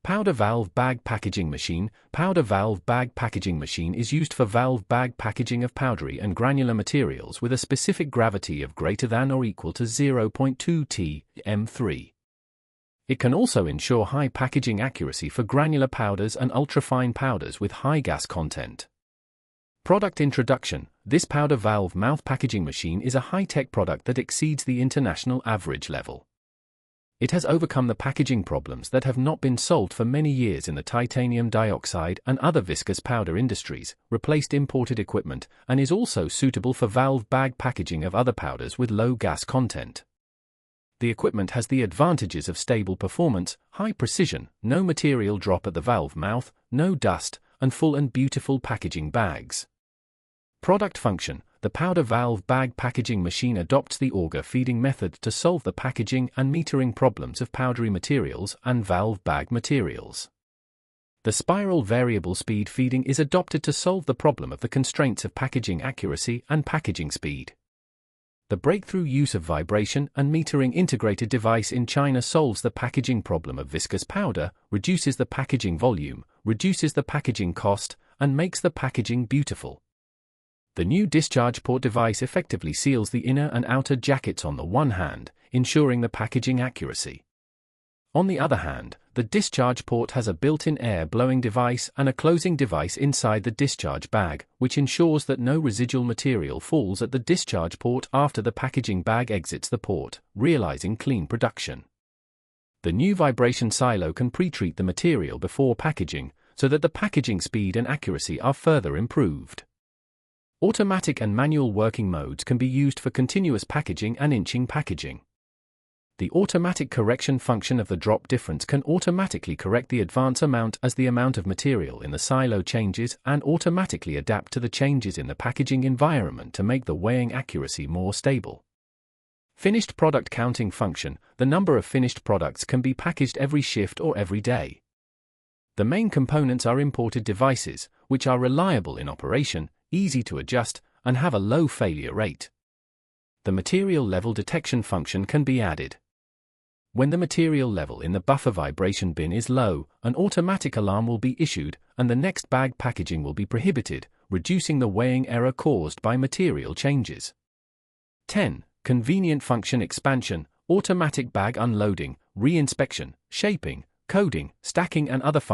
Powder valve bag packaging machine. Powder valve bag packaging machine is used for valve bag packaging of powdery and granular materials with a specific gravity of greater than or equal to 0.2 m3. It can also ensure high packaging accuracy for granular powders and ultrafine powders with high gas content. Product introduction. This powder valve mouth packaging machine is a high-tech product that exceeds the international average level. It has overcome the packaging problems that have not been solved for many years in the titanium dioxide and other viscous powder industries, replaced imported equipment, and is also suitable for valve bag packaging of other powders with low gas content. The equipment has the advantages of stable performance, high precision, no material drop at the valve mouth, no dust, and full and beautiful packaging bags. Product function. The powder valve bag packaging machine adopts the auger feeding method to solve the packaging and metering problems of powdery materials and valve bag materials. The spiral variable speed feeding is adopted to solve the problem of the constraints of packaging accuracy and packaging speed. The breakthrough use of vibration and metering integrated device in China solves the packaging problem of viscous powder, reduces the packaging volume, reduces the packaging cost, and makes the packaging beautiful. The new discharge port device effectively seals the inner and outer jackets on the one hand, ensuring the packaging accuracy. On the other hand, the discharge port has a built-in air-blowing device and a closing device inside the discharge bag, which ensures that no residual material falls at the discharge port after the packaging bag exits the port, realizing clean production. The new vibration silo can pre-treat the material before packaging, so that the packaging speed and accuracy are further improved. Automatic and manual working modes can be used for continuous packaging and inching packaging. The automatic correction function of the drop difference can automatically correct the advance amount as the amount of material in the silo changes and automatically adapt to the changes in the packaging environment to make the weighing accuracy more stable. Finished product counting function. The number of finished products can be packaged every shift or every day. The main components are imported devices, which are reliable in operation, easy to adjust, and have a low failure rate. The material level detection function can be added. When the material level in the buffer vibration bin is low, an automatic alarm will be issued, and the next bag packaging will be prohibited, reducing the weighing error caused by material changes. 10. Convenient function expansion, automatic bag unloading, re-inspection, shaping, coding, stacking and other functions.